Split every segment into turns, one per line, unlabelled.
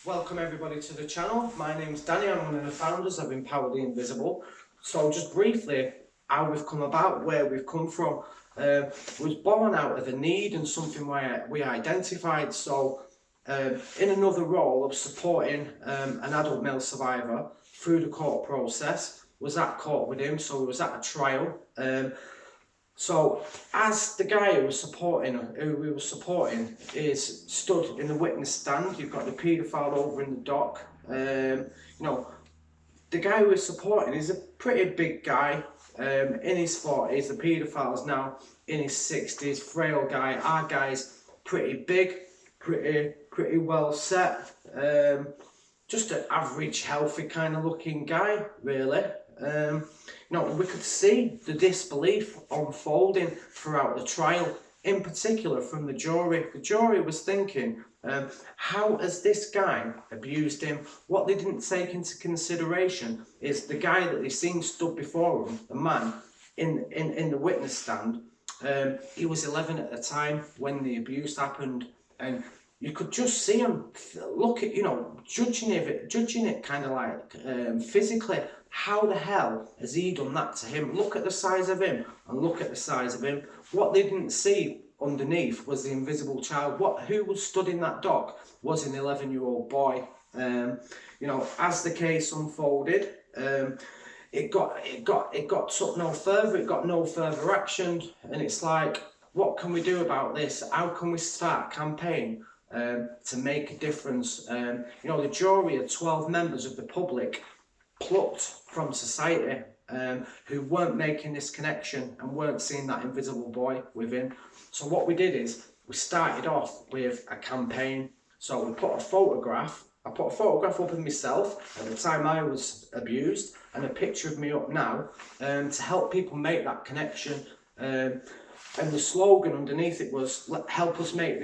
Welcome everybody to the channel. My name's Danny, I'm one of the founders of Empower the Invisible. So just briefly, how we've come about, where we've come from, was born out of a need and something we identified. So in another role of supporting an adult male survivor through the court process, was at court with him, so we was at a trial. So as the guy who we were supporting is stood in the witness stand, you've got the paedophile over in the dock. The guy who we're supporting is a pretty big guy, in his 40s. The paedophile's now in his 60s, frail guy. Our guy's pretty big, pretty well set, just an average healthy kind of looking guy, really. We could see the disbelief unfolding throughout the trial, in particular from the jury. The jury was thinking, how has this guy abused him? What they didn't take into consideration is the guy that they seen stood before them, the man in the witness stand. He was 11 at the time when the abuse happened, and you could just see him look at, judging it kind of like physically. How the hell has he done that to him? Look at the size of him and look at the size of him. What they didn't see underneath was the invisible child. Who was stood in that dock was an 11-year-old boy. As the case unfolded, it got took no further. It got no further action, and it's like, what can we do about this? How can we start a campaign to make a difference? The jury are 12 members of the public plucked from society, who weren't making this connection and weren't seeing that invisible boy within. So what we did is we started off with a campaign. So I put a photograph up of myself at the time I was abused, and a picture of me up now, to help people make that connection. And the slogan underneath it was, help us make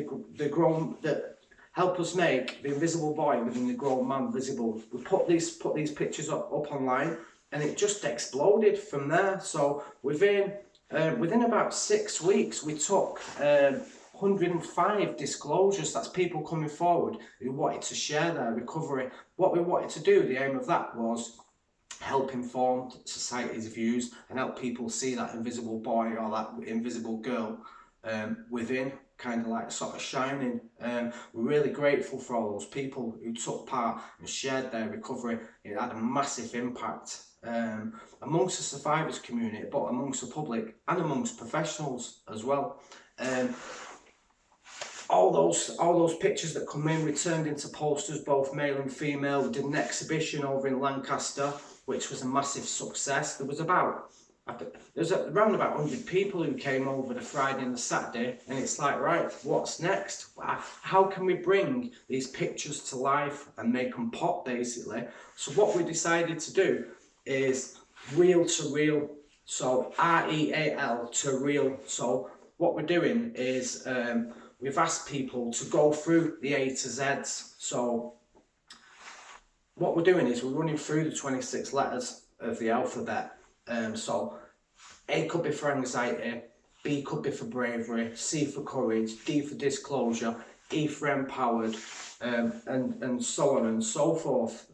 help us make the invisible boy within the grown man visible. We put these pictures up online, and it just exploded from there. So within about 6 weeks, we took 105 disclosures. That's people coming forward who wanted to share their recovery. What we wanted to do, the aim of that was help inform society's views and help people see that invisible boy or that invisible girl within, kind of like sort of shining. We're really grateful for all those people who took part and shared their recovery. It had a massive impact amongst the survivors community, but amongst the public and amongst professionals as well. All those pictures that come in, we turned into posters, both male and female. We did an exhibition over in Lancaster, which was a massive success. There was around about 100 people who came over the Friday and the Saturday, and it's like, right, what's next? How can we bring these pictures to life and make them pop, basically? So what we decided to do is reel to reel, so REAL to real. So what we're doing is we've asked people to go through the A to Z's. So what we're doing is we're running through the 26 letters of the alphabet. So A could be for anxiety, B could be for bravery, C for courage, D for disclosure, E for empowered, and so on and so forth.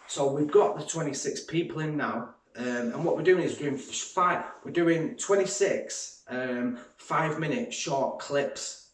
So we've got the 26 people in now, and what we're doing is we're doing 26 5-minute short clips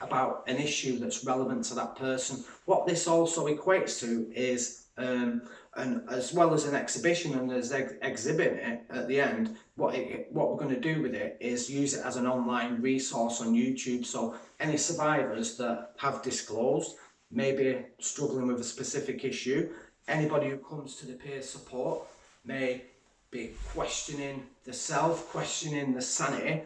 about an issue that's relevant to that person. What this also equates to is, and as well as an exhibition and as exhibiting it at the end, what we're going to do with it is use it as an online resource on YouTube. So any survivors that have disclosed, maybe struggling with a specific issue, anybody who comes to the peer support may be questioning the self, questioning the sanity.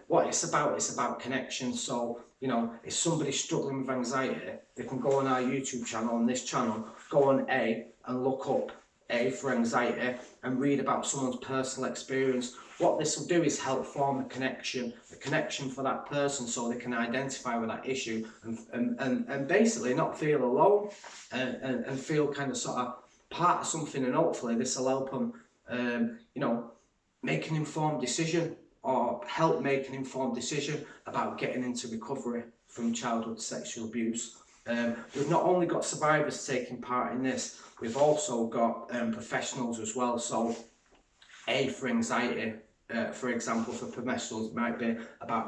What it's about connection. So, if somebody's struggling with anxiety, they can go on our YouTube channel, on this channel, go on A and look up A for anxiety and read about someone's personal experience. What this will do is help form a connection for that person, so they can identify with that issue and basically not feel alone, and feel kind of sort of part of something. And hopefully this will help them, make an informed decision, or help make an informed decision about getting into recovery from childhood sexual abuse. We've not only got survivors taking part in this, we've also got professionals as well. So for anxiety, for example, for professionals, it might be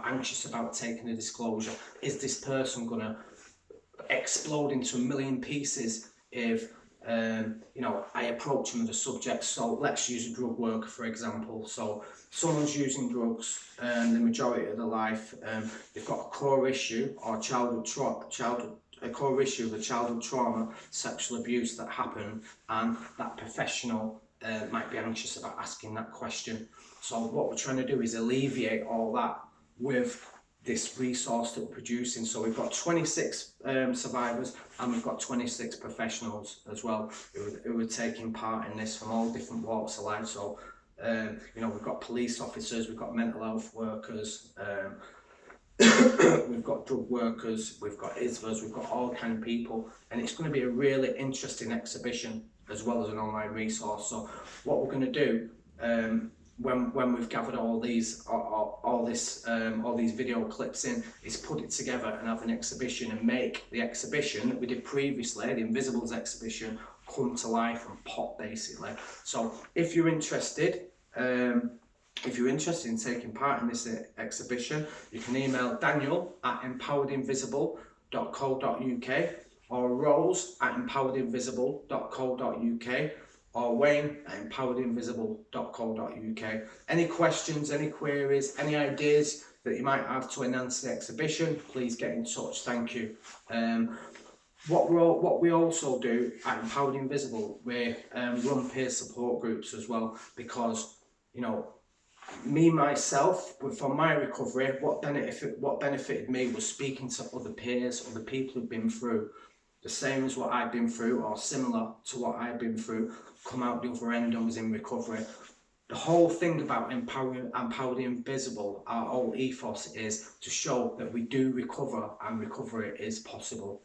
anxious about taking a disclosure. Is this person going to explode into a million pieces if you know, I approach them with a subject? So let's use a drug worker, for example. So someone's using drugs the majority of their life. They've got a core issue or a core issue of a childhood trauma, sexual abuse that happened, and that professional might be anxious about asking that question. So what we're trying to do is alleviate all that with this resource that we're producing. So we've got 26 survivors, and we've got 26 professionals as well who are taking part in this from all different walks of life. So you know, we've got police officers, we've got mental health workers, we've got drug workers, we've got ISVAs, we've got all kind of people, and it's going to be a really interesting exhibition as well as an online resource. So what we're going to do when we've gathered all these video clips in, is put it together and have an exhibition, and make the exhibition that we did previously, the Invisibles exhibition, come to life and pop, basically. So if you're interested in taking part in this exhibition, you can email daniel@empoweredinvisible.co.uk or rose@empoweredinvisible.co.uk or wayne@empoweredinvisible.co.uk. Any questions, any queries, any ideas that you might have to enhance the exhibition, please get in touch. Thank you. What we also do at Empowered Invisible, we run peer support groups as well, because, you know, myself, from my recovery, what benefited me was speaking to other peers, other people who've been through the same as what I've been through, or similar to what I've been through, come out the other end and was in recovery. The whole thing about Empowered Invisible, our whole ethos, is to show that we do recover, and recovery is possible.